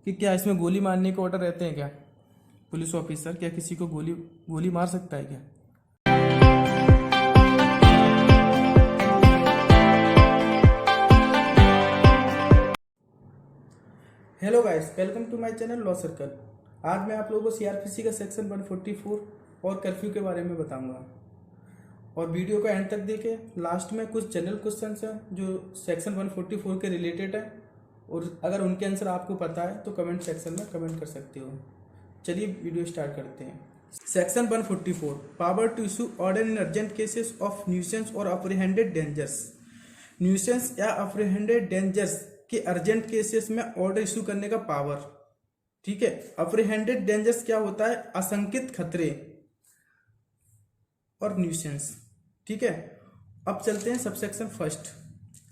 कि क्या इसमें गोली मारने के ऑर्डर रहते हैं क्या? पुलिस ऑफिसर क्या किसी को गोली गोली मार सकता है क्या? Hello guys, welcome to my channel law circle. आज मैं आप लोगों को सीआरपीसी का सेक्शन 144 और कर्फ्यू के बारे में बताऊंगा और वीडियो को एंड तक देखें। लास्ट में कुछ जनरल क्वेश्चंस हैं जो सेक्शन 144 के रिलेटेड है और अगर उनके आंसर आपको पता है तो कमेंट सेक्शन में कमेंट कर सकते हो। चलिए वीडियो स्टार्ट करते हैं। Section 144 power to issue order in urgent cases of nuisance और अप्रीहेंडेड डेंजर्स। न्यूसेंस या अप्रीहेंडेड डेंजर्स के अर्जेंट केसेस में ऑर्डर इशू करने का पावर। ठीक है, अप्रीहेंडेड डेंजर्स क्या होता है? आशंकित खतरे और न्यूसेंस। ठीक है, अब चलते हैं सबसेक्शन फर्स्ट।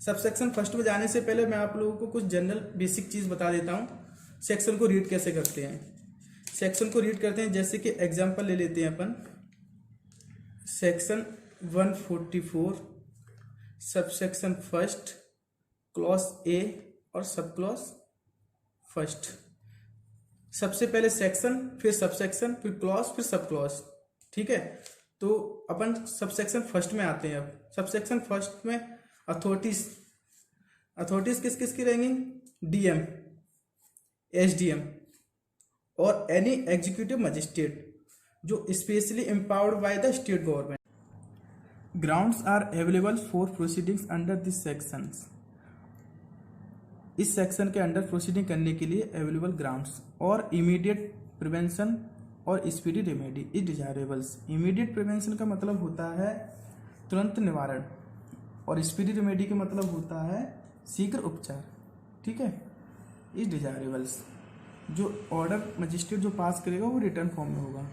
सबसेक्शन फर्स्ट में जाने से पहले मैं आप लोगों को कुछ जनरल बेसिक चीज बता देता हूं। सेक्शन को रीड कैसे करते हैं। सेक्शन को रीड करते हैं, जैसे कि एग्जांपल ले लेते हैं अपन। Section 144 subsection first clause A और सब क्लॉज फर्स्ट। सबसे पहले सेक्शन, फिर सबसेक्शन, फिर क्लॉज, फिर सब क्लॉज। ठीक है, तो अपन सबसेक्शन फर्स्ट में आते हैं। अब सबसेक्शन फर्स्ट में अथॉरिटीज किस किस की रहेंगी? डीएम, एसडीएम और एनी एग्जीक्यूटिव मजिस्ट्रेट जो specially empowered by the state government. Grounds are available for proceedings under this sections. इस सेक्शन के अंडर प्रोसीडिंग करने के लिए अवेलेबल ग्राउंड्स और इमीडिएट प्रिवेंशन और speedy remedy is desirables. Immediate prevention का मतलब होता है तुरंत निवारण और स्पीडी रेमेडी का मतलब होता है शीघ्र उपचार। ठीक है, इज डिजायरेबल्स। जो ऑर्डर मजिस्ट्रेट जो पास करेगा वो रिटर्न फॉर्म में होगा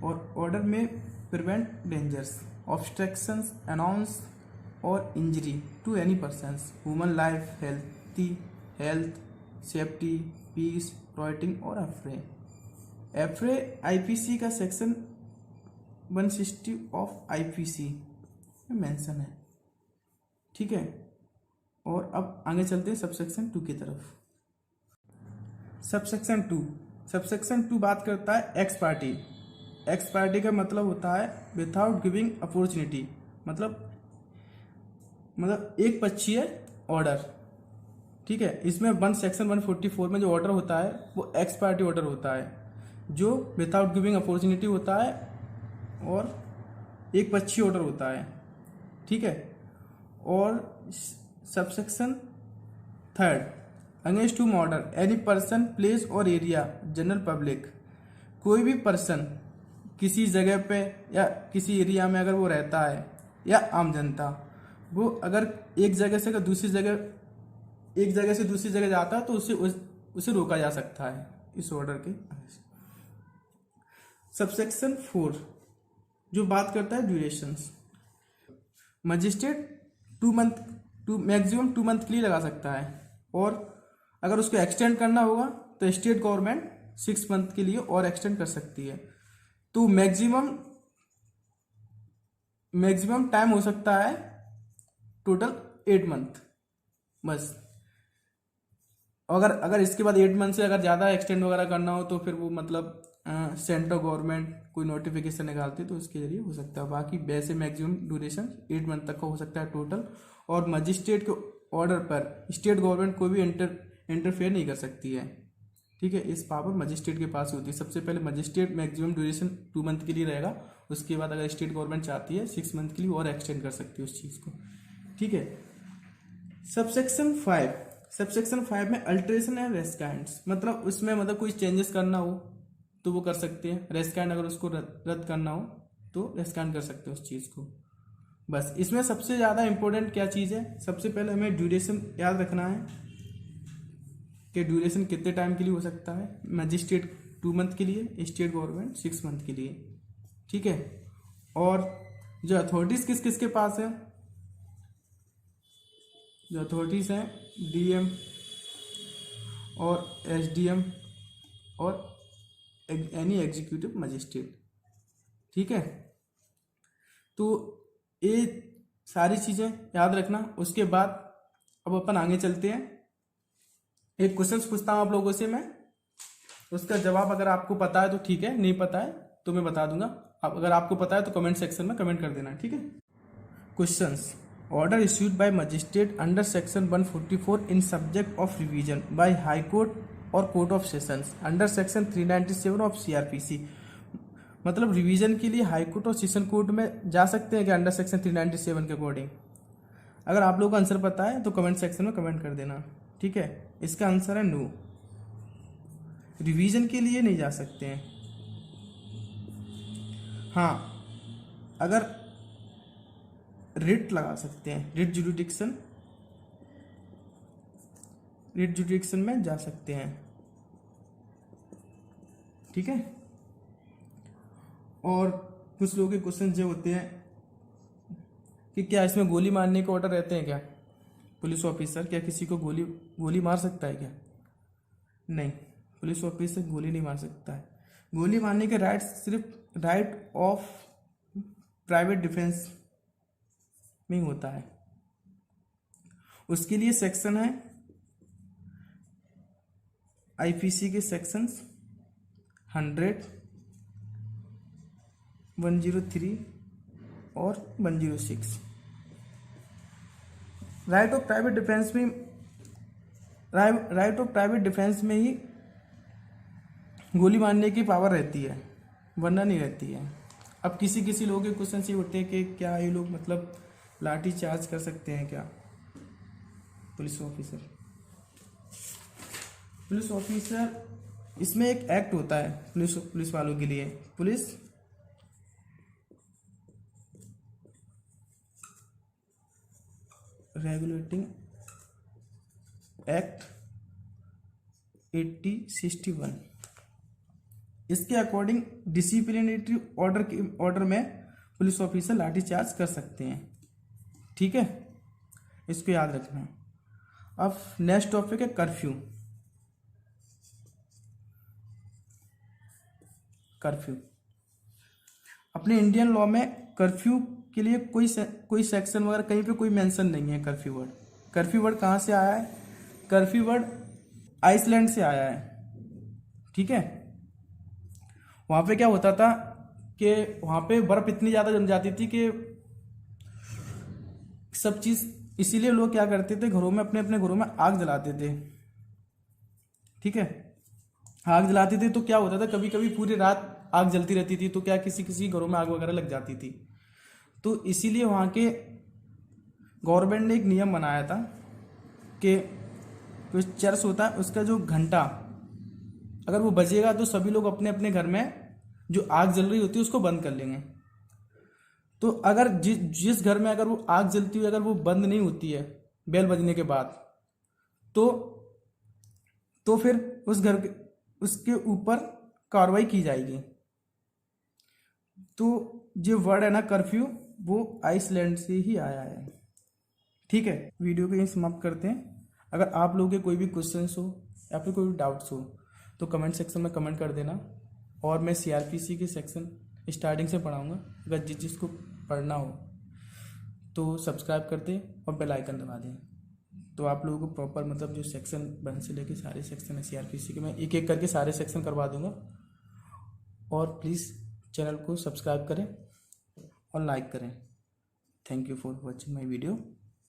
और ऑर्डर में प्रिवेंट डेंजर्स, ऑब्स्ट्रक्शंस, अनाउंस और injury to any persons, human life, health, safety, peace, protecting और एफ्रे आईपीसी का सेक्शन 160 ऑफ आईपीसी में मेंशन है। ठीक है, और अब आगे चलते हैं सबसेक्शन 2 की तरफ। सबसेक्शन 2 बात करता है एक्स पार्टी। एक्स पार्टी का मतलब होता है विदाउट गिविंग अपॉर्चुनिटी, मतलब एक पक्षीय ऑर्डर। ठीक है, इसमें सेक्शन 144 में जो ऑर्डर होता है वो एक्स पार्टी ऑर्डर होता है जो विदाउट गिविंग अपॉर्चुनिटी होता है और एक पक्षीय ऑर्डर होता है। ठीक है, और subsection 3 against to order any person, place और एरिया जनरल पब्लिक। कोई भी पर्सन किसी जगह पे या किसी एरिया में अगर वो रहता है या आम जनता, वो अगर एक जगह से दूसरी जगह जाता है तो उसे रोका जा सकता है इस ऑर्डर के। सबसेक्शन 4 जो बात करता है ड्यूरेशंस। मजिस्ट्रेट मैक्सिमम 2 मंथ के लिए लगा सकता है और अगर उसको एक्सटेंड करना होगा तो स्टेट गवर्नमेंट 6 मंथ के लिए और एक्सटेंड कर सकती है। तो मैक्सिमम टाइम हो सकता है टोटल 8 मंथ बस। अगर इसके बाद 8 मंथ से अगर ज़्यादा एक्सटेंड वगैरह करना हो तो फिर वो मतलब सेंट्रल गवर्नमेंट कोई नोटिफिकेशन निकालती है तो उसके जरिए हो सकता है। बाकी वैसे मैक्सिमम ड्यूरेशन 8 मंथ तक का हो सकता है टोटल। और मजिस्ट्रेट के ऑर्डर पर स्टेट गवर्नमेंट कोई भी इंटरफेयर नहीं कर सकती है। ठीक है, इस पावर मजिस्ट्रेट के पास होती है। सबसे पहले मजिस्ट्रेट मैक्सिमम ड्यूरेशन 2 मंथ के लिए रहेगा, उसके बाद अगर स्टेट गवर्नमेंट चाहती है 6 मंथ के लिए और एक्सटेंड कर सकती है उस चीज़ को। ठीक है, सबसेक्शन 5 में अल्टरेशन एंड रेस्काइंड्स, मतलब उसमें कोई चेंजेस करना हो तो वो कर सकते हैं। रेस्काइंड अगर उसको रद्द करना हो तो रेस्काइंड कर सकते हैं उस चीज़ को। बस इसमें सबसे ज़्यादा इंपॉर्टेंट क्या चीज़ है? सबसे पहले हमें ड्यूरेशन याद रखना है कि ड्यूरेशन कितने टाइम के लिए हो सकता है। मजिस्ट्रेट 2 मंथ के लिए, स्टेट गवर्नमेंट 6 मंथ के लिए। ठीक है, और जो अथॉरिटीज किस किस के पास है? जो अथॉरिटीज हैं डीएम और एसडीएम और एनी एग्जीक्यूटिव मजिस्ट्रेट। ठीक है, तो ये सारी चीज़ें याद रखना। उसके बाद अब अपन आगे चलते हैं एक क्वेश्चन पूछता हूँ आप लोगों से मैं, उसका जवाब अगर आपको पता है तो ठीक है, नहीं पता है तो मैं बता दूंगा। अगर आपको पता है तो कमेंट सेक्शन में कमेंट कर देना, ठीक है। Questions. Order issued by magistrate under section 144 in subject of revision by high court और court of sessions under section 397 of CrPC. मतलब रिवीजन के लिए हाई कोर्ट और सेशन कोर्ट में जा सकते हैं क्या अंडर सेक्शन 397 के अकॉर्डिंग? अगर आप लोगों को आंसर पता है तो कमेंट सेक्शन में कमेंट कर देना, ठीक है। इसका आंसर है नो, रिवीजन के लिए नहीं जा सकते हैं। हाँ, अगर रिट लगा सकते हैं, रिट जुडिक्शन में जा सकते हैं, ठीक है। और कुछ लोगों के क्वेश्चन जो होते हैं कि क्या इसमें गोली मारने के ऑर्डर रहते हैं क्या? पुलिस ऑफिसर क्या किसी को गोली मार सकता है क्या? नहीं, पुलिस ऑफिसर गोली नहीं मार सकता है। गोली मारने के राइट सिर्फ राइट ऑफ प्राइवेट डिफेंस में ही होता है। उसके लिए सेक्शन है आईपीसी के सेक्शंस 100, 103 और 106। राइट ऑफ प्राइवेट डिफेंस में ही गोली मारने की पावर रहती है, वरना नहीं रहती है। अब किसी किसी लोगों के क्वेश्चन ये होते हैं कि क्या ये लोग मतलब लाठी चार्ज कर सकते हैं क्या पुलिस ऑफिसर? इसमें एक एक्ट होता है पुलिस वालों के लिए, पुलिस रेगुलेटिंग एक्ट 8061। इसके अकॉर्डिंग डिसिप्लिनरी ऑर्डर में पुलिस ऑफिसर लाठीचार्ज कर सकते हैं, ठीक है। इसको याद रखना। अब नेक्स्ट टॉपिक है कर्फ्यू। अपने इंडियन लॉ में कर्फ्यू के लिए कोई सेक्शन वगैरह कहीं पे कोई मेंशन नहीं है। कर्फ्यू वर्ड कहाँ से आया है? कर्फ्यू वर्ड आइसलैंड से आया है, ठीक है। वहां पे क्या होता था कि वहां पे बर्फ इतनी ज्यादा जम जाती थी कि सब चीज, इसीलिए लोग क्या करते थे, घरों में अपने घरों में आग जलाते थे, ठीक है। आग जलाते थे तो क्या होता था, कभी कभी पूरी रात आग जलती रहती थी, तो क्या किसी किसी घरों में आग वगैरह लग जाती थी। तो इसीलिए वहाँ के गवर्नमेंट ने एक नियम बनाया था कि कुछ चर्च होता है, उसका जो घंटा अगर वो बजेगा तो सभी लोग अपने अपने घर में जो आग जल रही होती है उसको बंद कर लेंगे। तो अगर जिस घर में अगर वो आग जलती हुई अगर वो बंद नहीं होती है बेल बजने के बाद, तो फिर उसके ऊपर कार्रवाई की जाएगी। तो जो वर्ड है ना कर्फ्यू, वो आइसलैंड से ही आया है, ठीक है। वीडियो को यहीं समाप्त करते हैं। अगर आप लोगों के कोई भी क्वेश्चंस हो या फिर कोई डाउट्स हो तो कमेंट सेक्शन में कमेंट कर देना। और मैं सीआरपीसी के सेक्शन स्टार्टिंग से पढ़ाऊंगा, अगर जिसको पढ़ना हो तो सब्सक्राइब कर दें और बेल आइकन दबा दें। तो आप लोगों को प्रॉपर मतलब जो सेक्शन 1 से लेके सारे सेक्शन है सीआरपीसी के, मैं एक एक करके सारे सेक्शन करवा दूंगा। और प्लीज़ चैनल को सब्सक्राइब करें और लाइक करें। Thank you for watching my video.